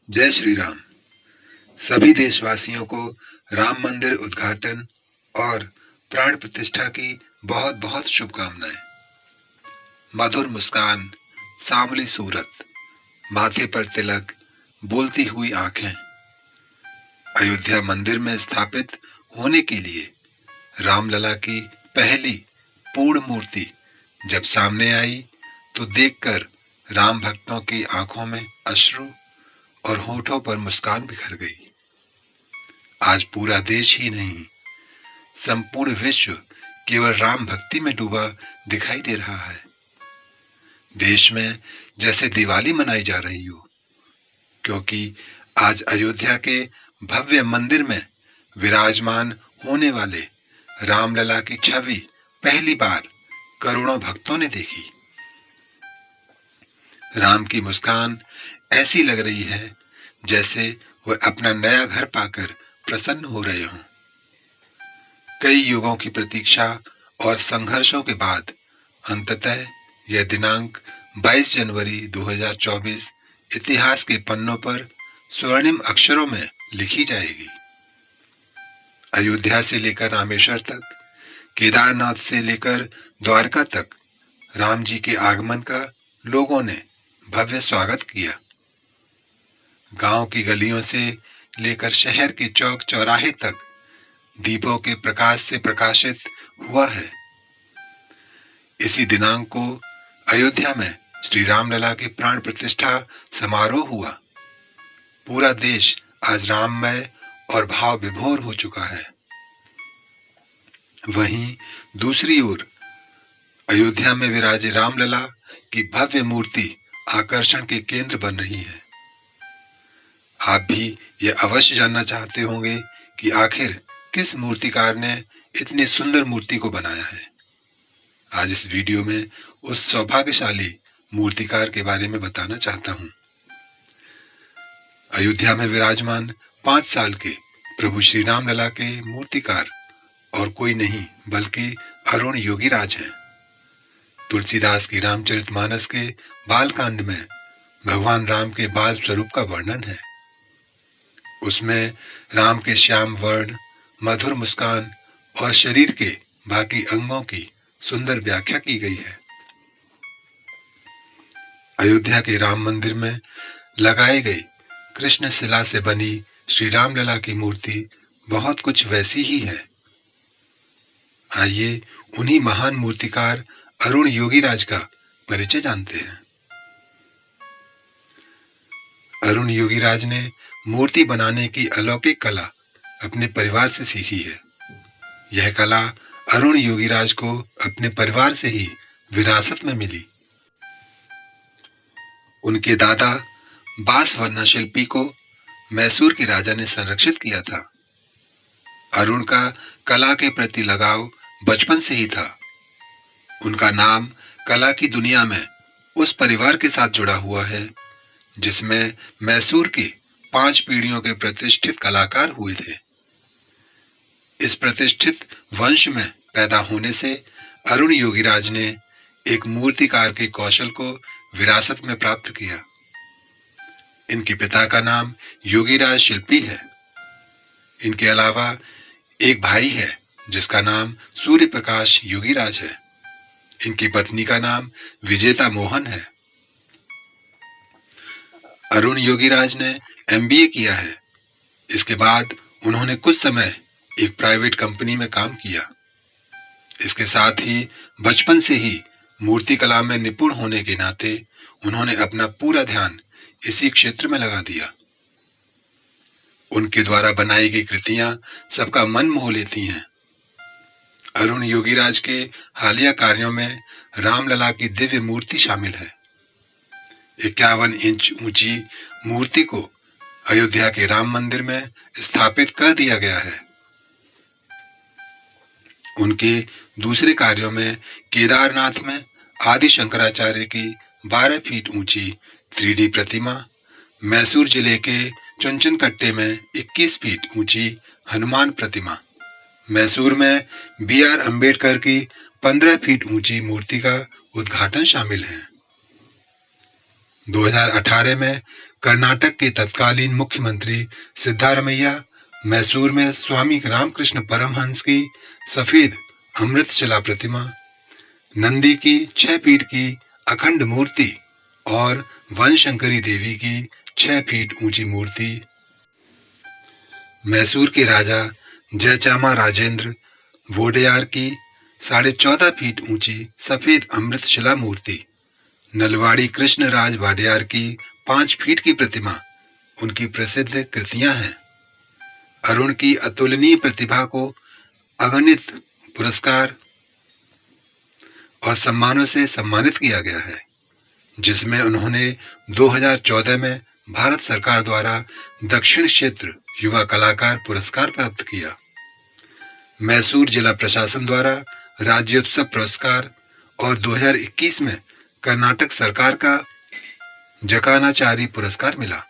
जय श्री राम। सभी देशवासियों को राम मंदिर उद्घाटन और प्राण प्रतिष्ठा की बहुत बहुत शुभकामनाएं। मधुर मुस्कान, सांवली सूरत, माथे पर तिलक, बोलती हुई आंखें। अयोध्या मंदिर में स्थापित होने के लिए रामलला की पहली पूर्ण मूर्ति जब सामने आई तो देखकर राम भक्तों की आंखों में अश्रु और होठों पर मुस्कान बिखर गई। आज पूरा देश ही नहीं, संपूर्ण विश्व केवल राम भक्ति में डूबा दिखाई दे रहा है। देश में जैसे दिवाली मनाई जा रही हो, क्योंकि आज अयोध्या के भव्य मंदिर में विराजमान होने वाले रामलला की छवि पहली बार करोड़ों भक्तों ने देखी। राम की मुस्कान ऐसी लग रही है जैसे वह अपना नया घर पाकर प्रसन्न हो रहे हों। कई युगों की प्रतीक्षा और संघर्षों के बाद अंततः यह दिनांक 22 जनवरी 2024 इतिहास के पन्नों पर स्वर्णिम अक्षरों में लिखी जाएगी। अयोध्या से लेकर रामेश्वर तक, केदारनाथ से लेकर द्वारका तक राम जी के आगमन का लोगों ने भव्य स्वागत किया। गांव की गलियों से लेकर शहर के चौक चौराहे तक दीपों के प्रकाश से प्रकाशित हुआ है। इसी दिनांक को अयोध्या में श्री रामलला की प्राण प्रतिष्ठा समारोह हुआ। पूरा देश आज राममय और भाव विभोर हो चुका है। वहीं दूसरी ओर अयोध्या में विराजे रामलला की भव्य मूर्ति आकर्षण के केंद्र बन रही है। आप भी यह अवश्य जानना चाहते होंगे कि आखिर किस मूर्तिकार ने इतनी सुंदर मूर्ति को बनाया है। आज इस वीडियो में उस सौभाग्यशाली मूर्तिकार के बारे में बताना चाहता हूं। अयोध्या में विराजमान 5 साल के प्रभु श्री रामलला के मूर्तिकार और कोई नहीं बल्कि अरुण योगीराज हैं। तुलसीदास की रामचरितमानस के बालकांड में भगवान राम के बाल स्वरूप का वर्णन है। उसमें राम के श्याम वर्ण, मधुर मुस्कान और शरीर के बाकी अंगों की सुंदर व्याख्या की गई है। अयोध्या के राम मंदिर में लगाई गई कृष्ण शिला से बनी श्री रामलला की मूर्ति बहुत कुछ वैसी ही है। आइए उन्हीं महान मूर्तिकार अरुण योगीराज का परिचय जानते हैं। अरुण योगीराज ने मूर्ति बनाने की अलौकिक कला अपने परिवार से सीखी है। यह कला अरुण योगीराज को अपने परिवार से ही विरासत में मिली। उनके दादा बांसवन्ना शिल्पी को मैसूर के राजा ने संरक्षित किया था। अरुण का कला के प्रति लगाव बचपन से ही था। उनका नाम कला की दुनिया में उस परिवार के साथ जुड़ा हुआ है जिसमें मैसूर की 5 पीढ़ियों के प्रतिष्ठित कलाकार हुए थे। इस प्रतिष्ठित वंश में पैदा होने से अरुण योगीराज ने एक मूर्तिकार के कौशल को विरासत में प्राप्त किया। इनके पिता का नाम योगीराज शिल्पी है। इनके अलावा एक भाई है जिसका नाम सूर्य प्रकाश योगीराज है। इनकी पत्नी का नाम विजेता मोहन है। अरुण योगीराज ने MBA किया है। इसके बाद उन्होंने कुछ समय एक प्राइवेट कंपनी में काम किया। इसके साथ ही बचपन से ही मूर्ति कला में निपुण होने के नाते उन्होंने अपना पूरा ध्यान इसी क्षेत्र में लगा दिया। उनके द्वारा बनाई गई कृतियां सबका मन मोह लेती हैं। अरुण योगीराज के हालिया कार्यों में रामलला की दिव्य मूर्ति शामिल है। 51 इंच ऊंची मूर्ति को अयोध्या के राम मंदिर में स्थापित कर दिया गया है। उनके दूसरे कार्यों में केदारनाथ में आदि शंकराचार्य की 12 फीट ऊंची 3D प्रतिमा, मैसूर जिले के चुनचनकट्टे में 21 फीट ऊंची हनुमान प्रतिमा, मैसूर में BR अम्बेडकर की 15 फीट ऊंची मूर्ति का उद्घाटन शामिल है। 2018 में कर्नाटक के तत्कालीन मुख्यमंत्री सिद्धारमैया मैसूर में स्वामी रामकृष्ण परमहंस की सफेद अमृतशिला प्रतिमा, नंदी की 6 फीट की अखंड मूर्ति और वनशंकरी देवी की 6 फीट ऊंची मूर्ति, मैसूर के राजा जयचामा राजेंद्र वोडेयार की 14.5 फीट ऊंची सफेद अमृतशिला मूर्ति, नलवाड़ी कृष्ण राज वाडियार की 5 फीट की प्रतिमा उनकी प्रसिद्ध कृतियां हैं। अरुण की अतुलनीय प्रतिभा को अगणित पुरस्कार और सम्मानों से सम्मानित किया गया है, जिसमें उन्होंने 2014 में भारत सरकार द्वारा दक्षिण क्षेत्र युवा कलाकार पुरस्कार प्राप्त किया। मैसूर जिला प्रशासन द्वारा राज्योत्सव पुरस्कार और 2021 में कर्नाटक सरकार का जकानाचारी पुरस्कार मिला।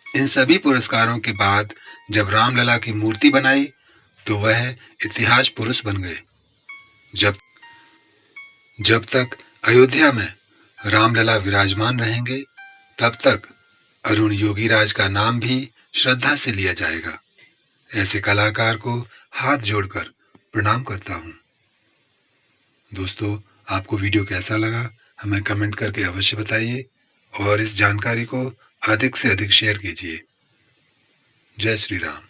इन सभी पुरस्कारों के बाद जब रामलला की मूर्ति बनाई तो वह इतिहास पुरुष बन गए। जब तक अयोध्या में रामलला विराजमान रहेंगे, तब तक अरुण योगीराज का नाम भी श्रद्धा से लिया जाएगा। ऐसे कलाकार को हाथ जोड़कर प्रणाम करता हूं। दोस्तों, आपको वीडियो कैसा लगा हमें कमेंट करके अवश्य बताइए और इस जानकारी को अधिक से अधिक शेयर कीजिए। जय श्री राम।